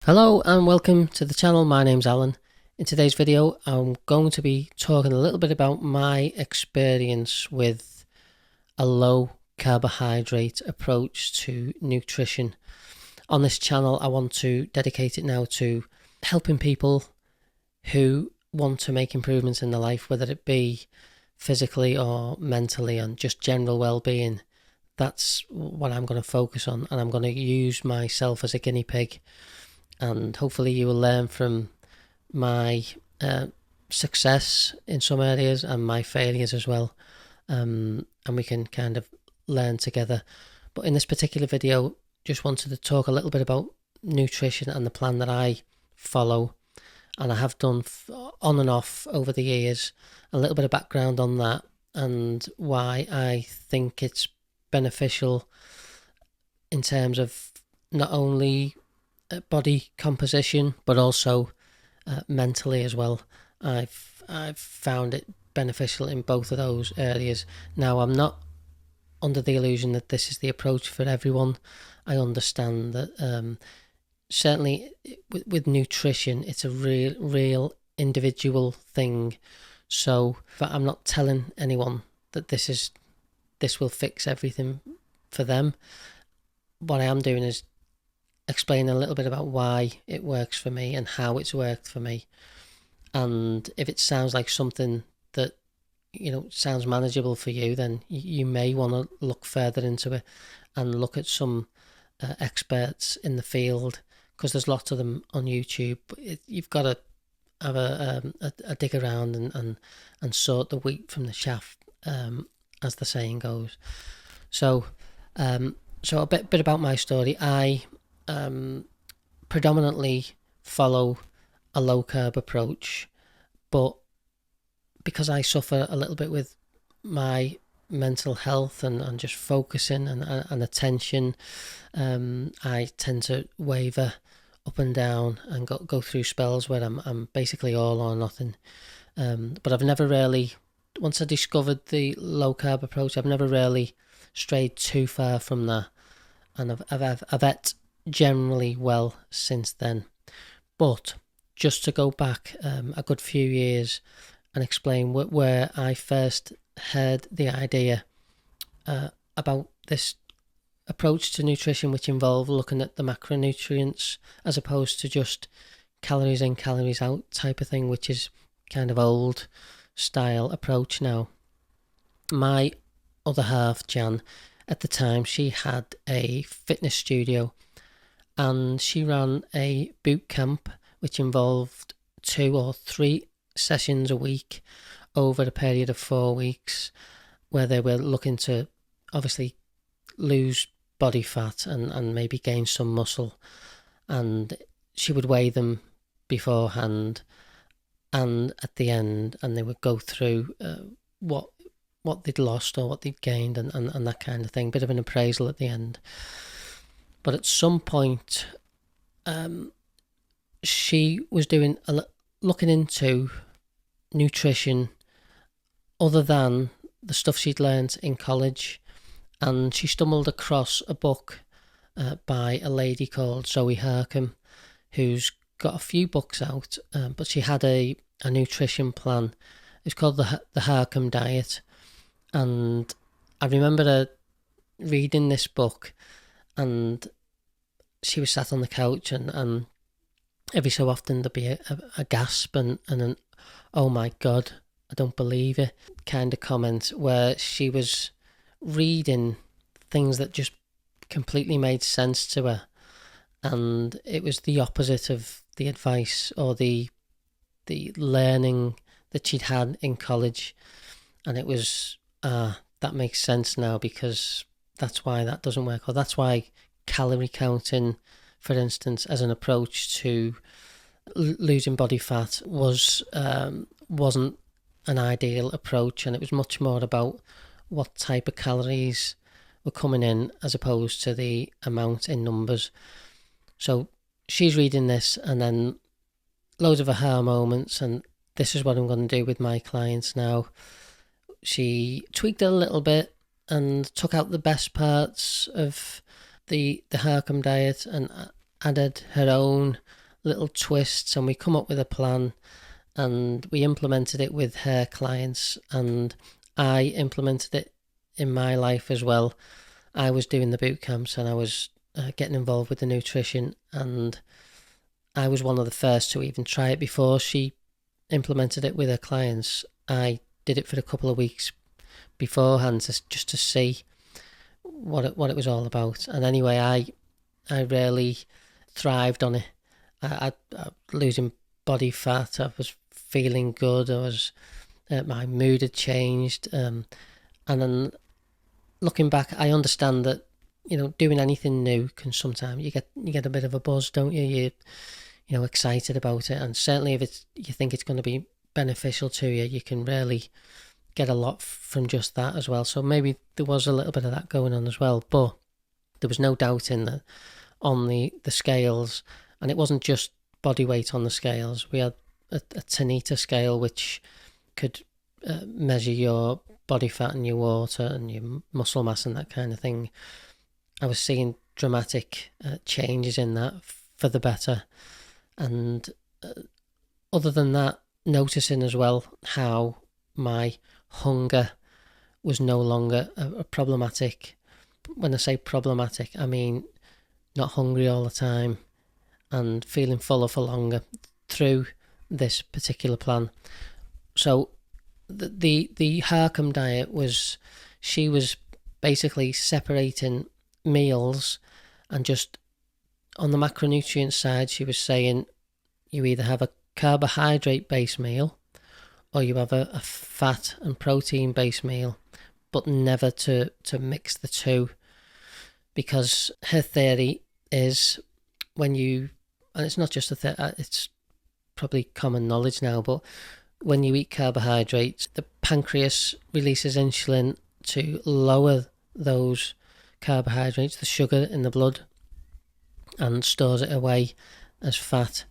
Hello and welcome to the channel. My name's Alan. In today's video I'm going to be talking a little bit about my experience with a low carbohydrate approach to nutrition. On this channel I want to dedicate it now to helping people who want to make improvements in their life, whether it be physically or mentally and just general well-being. That's what I'm going to focus on, and I'm going to use myself as a guinea pig. And hopefully you will learn from my success in some areas and my failures as well, and we can kind of learn together. But in this particular video, just wanted to talk a little bit about nutrition and the plan that I follow, and I have done on and off over the years. A little bit of background on that and why I think it's beneficial in terms of not only body composition but also mentally as well. I've found it beneficial in both of those areas. Now, I'm not under the illusion that this is the approach for everyone. I understand that certainly with nutrition it's a real individual thing, so I'm not telling anyone that this will fix everything for them. What I am doing is explain a little bit about why it works for me and how it's worked for me. And if it sounds like something that sounds manageable for you, then you may want to look further into it and look at some experts in the field, because there's lots of them on YouTube. But you've got to have a dig around and sort the wheat from the chaff, as the saying goes. So a bit about my story. I predominantly follow a low carb approach, but because I suffer a little bit with my mental health and just focusing and attention, I tend to waver up and down and go through spells where I'm basically all or nothing. But I've never really, once I discovered the low carb approach, I've never really strayed too far from that, and I've ate generally well since then. But just to go back a good few years and explain where I first heard the idea about this approach to nutrition, which involved looking at the macronutrients as opposed to just calories in, calories out type of thing, which is kind of old style approach now. My other half, Jan, at the time, she had a fitness studio, and she ran a boot camp which involved 2 or 3 sessions a week over a period of 4 weeks, where they were looking to obviously lose body fat and maybe gain some muscle. And she would weigh them beforehand and at the end, and they would go through what they'd lost or what they'd gained and that kind of thing. Bit of an appraisal at the end. But at some point, she was looking into nutrition other than the stuff she'd learned in college, and she stumbled across a book by a lady called Zoe Harcum, who's got a few books out, but she had a nutrition plan. It's called the Harcum Diet, and I remember her reading this book, and she was sat on the couch, and every so often there'd be a gasp and an "oh my god, I don't believe it" kind of comment, where she was reading things that just completely made sense to her, and it was the opposite of the advice or the learning that she'd had in college. And it was that makes sense now, because that's why that doesn't work, or that's why calorie counting, for instance, as an approach to losing body fat wasn't an ideal approach, and it was much more about what type of calories were coming in as opposed to the amount in numbers. So she's reading this, and then loads of aha moments, and this is what I'm going to do with my clients now. She tweaked it a little bit and took out the best parts of the Harcum diet and added her own little twists, and we come up with a plan, and we implemented it with her clients, and I implemented it in my life as well. I was doing the boot camps, and I was getting involved with the nutrition, and I was one of the first to even try it before she implemented it with her clients. I did it for a couple of weeks beforehand just to see what it was all about. And anyway, I really thrived on it. I losing body fat. I was feeling good. I was my mood had changed. And then looking back, I understand that doing anything new can sometimes you get a bit of a buzz, don't you? You're excited about it, and certainly if you think it's going to be beneficial to you, you can really get a lot from just that as well. So maybe there was a little bit of that going on as well, but there was no doubt in that on the scales, and it wasn't just body weight on the scales. We had a Tanita scale which could measure your body fat and your water and your muscle mass and that kind of thing. I was seeing dramatic changes in that for the better, and other than that, noticing as well how my hunger was no longer a problematic. When I say problematic, I mean not hungry all the time and feeling fuller for longer through this particular plan. So the Harcum diet she was basically separating meals, and just on the macronutrient side, she was saying you either have a carbohydrate based meal or you have a fat and protein based meal, but never to mix the two, because her theory is when you, and it's not just it's probably common knowledge now, but when you eat carbohydrates, the pancreas releases insulin to lower those carbohydrates, the sugar in the blood, and stores it away as fat.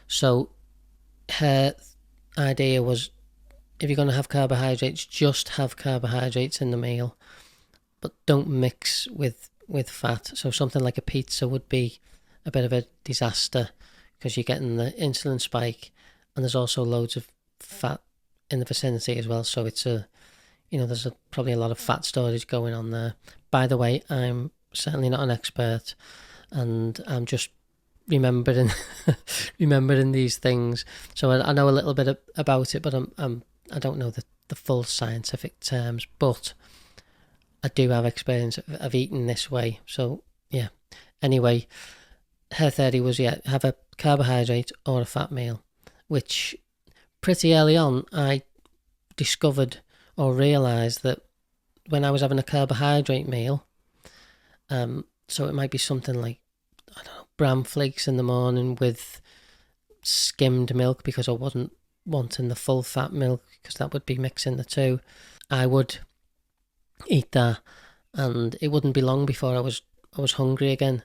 So her idea was, if you're going to have carbohydrates, just have carbohydrates in the meal, but don't mix with fat. So something like a pizza would be a bit of a disaster because you're getting the insulin spike, and there's also loads of fat in the vicinity as well. So it's there's probably a lot of fat storage going on there. By the way, I'm certainly not an expert, and I'm just remembering these things. So I know a little bit about it, but I don't know the full scientific terms, but I do have experience of eating this way. So yeah. Anyway, her theory was, have a carbohydrate or a fat meal, which pretty early on I discovered or realised that when I was having a carbohydrate meal, so it might be something like, I don't know, bran flakes in the morning with skimmed milk, because I wasn't wanting the full fat milk because that would be mixing the two. I would eat that, and it wouldn't be long before I was hungry again.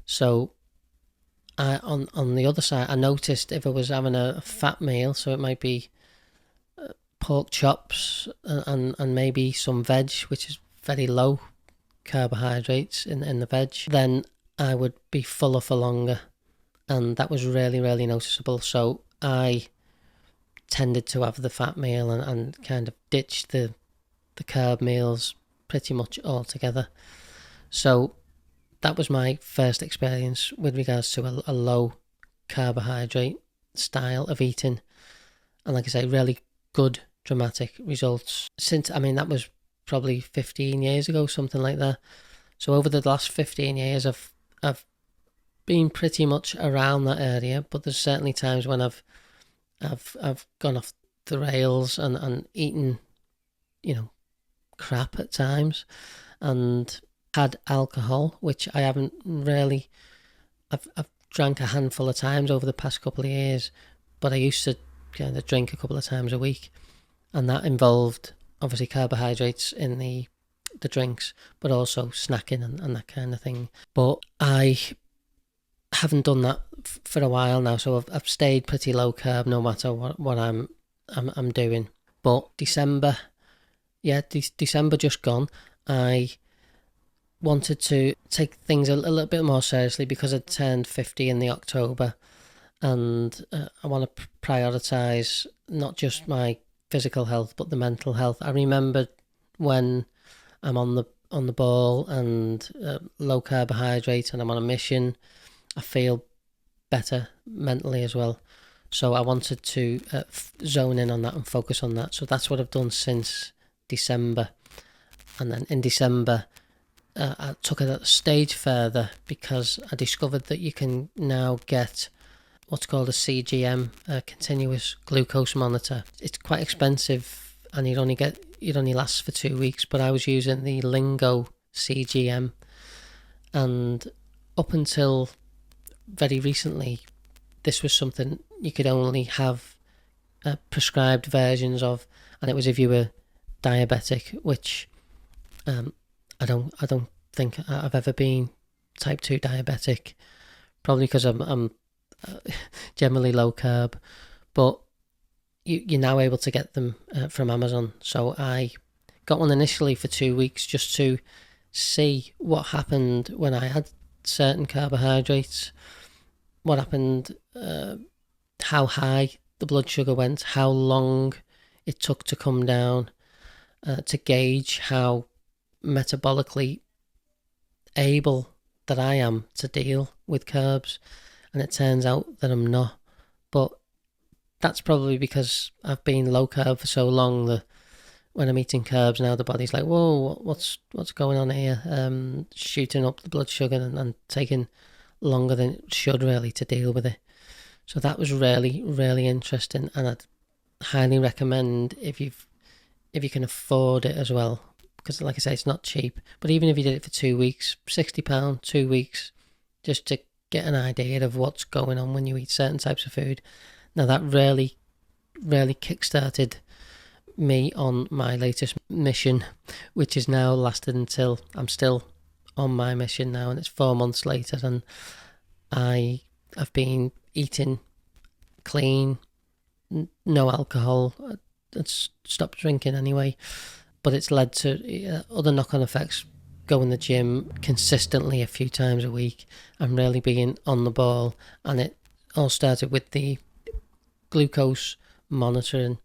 So on the other side, I noticed if I was having a fat meal, so it might be pork chops and maybe some veg, which is very low carbohydrates in the veg, then I would be fuller for longer, and that was really, really noticeable. So I tended to have the fat meal and kind of ditched the carb meals pretty much altogether. So that was my first experience with regards to a low carbohydrate style of eating, and like I say, really good dramatic results. That was probably 15 years ago, something like that. So over the last 15 years, I've been pretty much around that area, but there's certainly times when I've gone off the rails and eaten, crap at times, and had alcohol, which I haven't really. I've drank a handful of times over the past couple of years, but I used to kind of drink a couple of times a week, and that involved obviously carbohydrates in the drinks, but also snacking and that kind of thing. But I haven't done that for a while now, so I've stayed pretty low carb no matter what I'm doing. But December just gone, I wanted to take things a little bit more seriously because I turned 50 in the October, and I want to prioritise not just my physical health but the mental health. I remember when I'm on the ball and low carbohydrate and I'm on a mission, I feel better mentally as well. So I wanted to zone in on that and focus on that. So that's what I've done since December. And then in December, I took it a stage further because I discovered that you can now get what's called a CGM, a continuous glucose monitor. It's quite expensive, and it only lasts for 2 weeks. But I was using the Lingo CGM, and up until very recently, this was something you could only have prescribed versions of, and it was if you were diabetic, which I don't think I've ever been type 2 diabetic, probably because I'm generally low carb, but you're now able to get them from Amazon. So I got one initially for 2 weeks just to see what happened when I had certain carbohydrates, what happened, how high the blood sugar went, how long it took to come down, to gauge how metabolically able that I am to deal with carbs. And it turns out that I'm not, but that's probably because I've been low carb for so long that when I'm eating carbs now, the body's like, whoa, what's going on here? Shooting up the blood sugar and taking longer than it should really to deal with it. So that was really, really interesting, and I'd highly recommend if you can afford it as well, because like I say, it's not cheap. But even if you did it for 2 weeks, £60, 2 weeks, just to get an idea of what's going on when you eat certain types of food. Now that really, really kickstarted me on my latest mission, which is now lasted until I'm still on my mission now, and it's 4 months later, and I've been eating clean, no alcohol. I stopped drinking anyway, but it's led to other knock-on effects. Go in the gym consistently a few times a week and really being on the ball, and it all started with the glucose monitoring.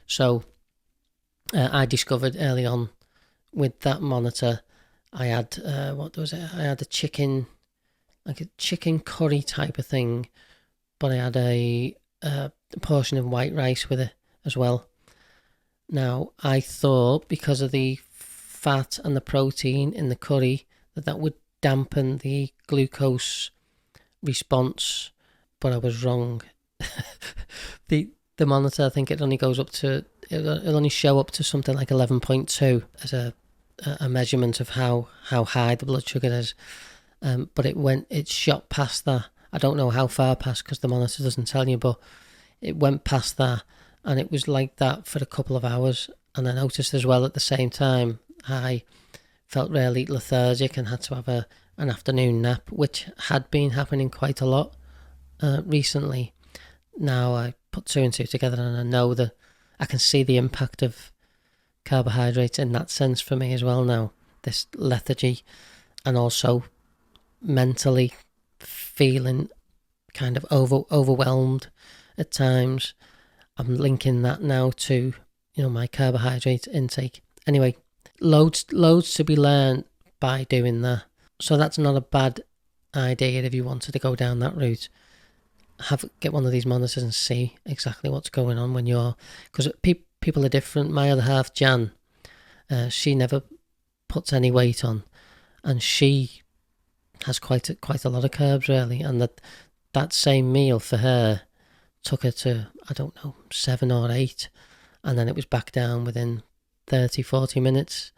So I discovered early on with that monitor, I had what was it? I had a chicken curry type of thing, but I had a portion of white rice with it as well. Now I thought because of the fat and the protein in the curry that would dampen the glucose response, but I was wrong. the monitor, I think it only goes up to, it'll only show up to something like 11.2 as a measurement of how high the blood sugar is, but it shot past that. I don't know how far past because the monitor doesn't tell you, but it went past that, and it was like that for a couple of hours. And I noticed as well at the same time I felt really lethargic and had to have an afternoon nap, which had been happening quite a lot recently. Now I put 2 and 2 together, and I know that I can see the impact of carbohydrates in that sense for me as well now, this lethargy, and also mentally feeling kind of overwhelmed at times. I'm linking that now to my carbohydrate intake. Anyway, loads to be learned by doing that. So that's not a bad idea if you wanted to go down that route. Get one of these monitors and see exactly what's going on when you're, because people are different. My other half, Jan, she never puts any weight on, and she has quite a lot of carbs really, and that same meal for her took her to, I don't know, 7 or 8, and then it was back down within 30-40 minutes,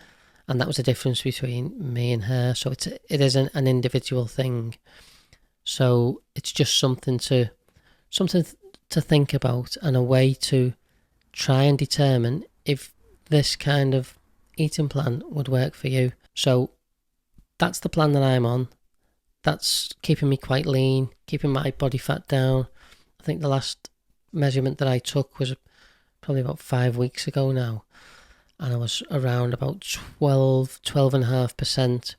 and that was the difference between me and her. So it is an individual thing. So it's just something to think about, and a way to try and determine if this kind of eating plan would work for you. So that's the plan that I'm on. That's keeping me quite lean, keeping my body fat down. I think the last measurement that I took was probably about 5 weeks ago now, and I was around about 12.5%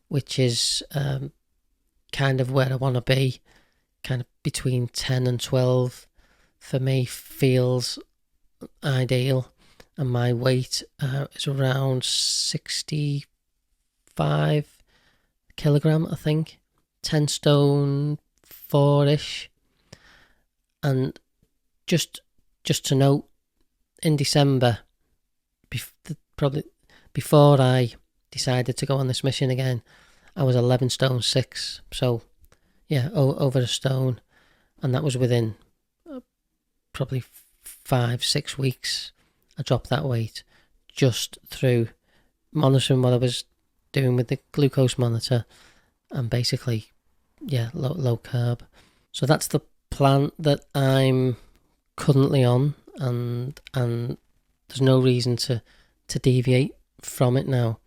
which is kind of where I want to be, kind of between 10 and 12 for me feels ideal. And my weight is around 65 kilogram, I think, 10 stone 4-ish. And just to note, in December, probably before I decided to go on this mission again, I was 11 stone 6. So yeah, over a stone, and that was within probably 5-6 weeks. I dropped that weight just through monitoring what I was doing with the glucose monitor, and basically, yeah, low carb. So that's the plan that I'm currently on, and there's no reason to deviate from it now.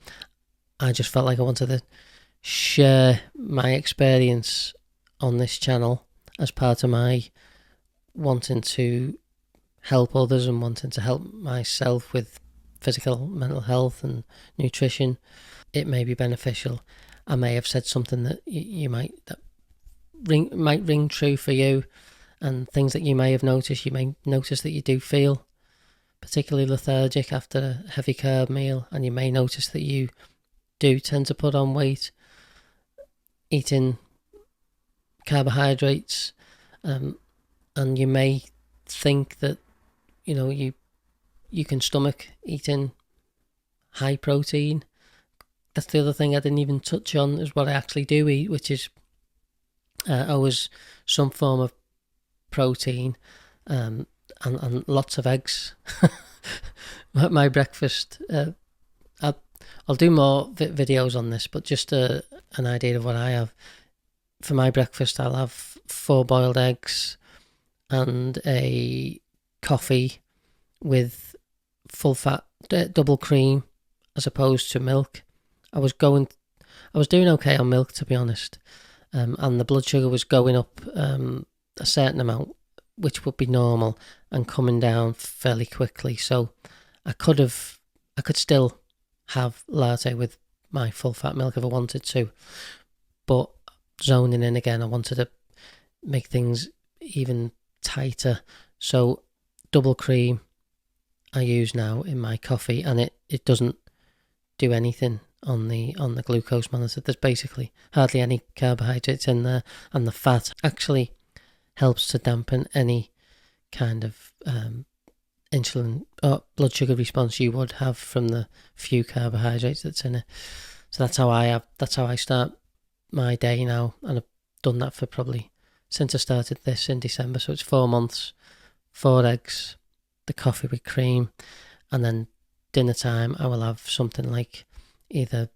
I just felt like I wanted to share my experience on this channel as part of my wanting to help others and wanting to help myself with physical, mental health and nutrition. It may be beneficial. I may have said something that might ring true for you, and things that you may have noticed. You may notice that you do feel particularly lethargic after a heavy carb meal, and you may notice that you do tend to put on weight eating carbohydrates, and you may think that you can stomach eating high protein. That's the other thing I didn't even touch on, is what I actually do eat, which is always some form of protein, and lots of eggs. My breakfast, I'll do more videos on this, but just an idea of what I have. For my breakfast, I'll have 4 boiled eggs and a coffee with full fat double cream as opposed to milk. I was doing okay on milk, to be honest, and the blood sugar was going up a certain amount, which would be normal, and coming down fairly quickly. So I could still have latte with my full fat milk if I wanted to, but zoning in again, I wanted to make things even tighter. So double cream I use now in my coffee, and it doesn't do anything on the glucose monitor. There's basically hardly any carbohydrates in there, and the fat actually helps to dampen any kind of insulin or blood sugar response you would have from the few carbohydrates that's in it. So that's how I start my day now, and I've done that for probably since I started this in December. So it's 4 months, 4 eggs, the coffee with cream, and then dinner time I will have something like either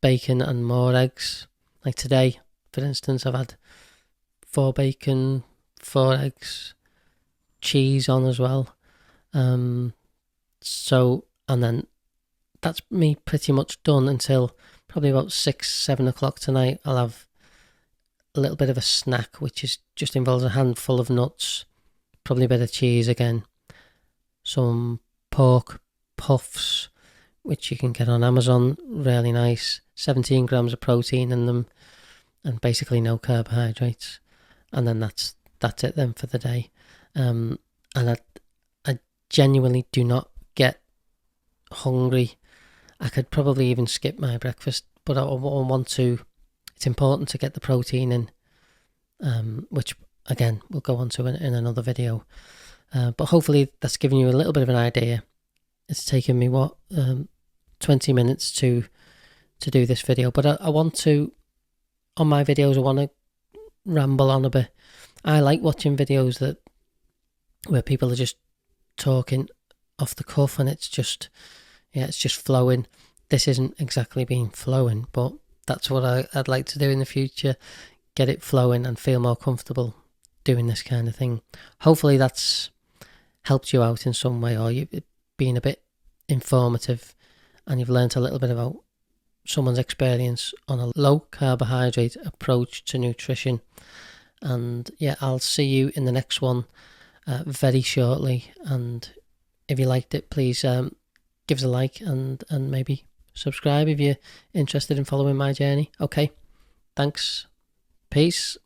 bacon and more eggs. Like today, for instance, I've had 4 bacon, 4 eggs, cheese on as well. So, and then that's me pretty much done until probably about 6-7 o'clock tonight. I'll have a little bit of a snack, which is just involves a handful of nuts, probably a bit of cheese again, some pork puffs, which you can get on Amazon, really nice, 17 grams of protein in them, and basically no carbohydrates. And then that's it then for the day. And I genuinely do not get hungry. I could probably even skip my breakfast, but I want to. It's important to get the protein in, which again we'll go on to in another video. But hopefully that's given you a little bit of an idea. It's taken me 20 minutes to do this video, but I want to, on my videos, I want to ramble on a bit. I like watching videos where people are just talking off the cuff, and it's just flowing. This isn't exactly being flowing, but that's what I'd like to do in the future, get it flowing and feel more comfortable doing this kind of thing. Hopefully that's helped you out in some way, or you've been a bit informative and you've learnt a little bit about someone's experience on a low carbohydrate approach to nutrition. And yeah, I'll see you in the next one very shortly. And if you liked it, please give us a like and maybe subscribe if you're interested in following my journey. Okay, thanks. Peace.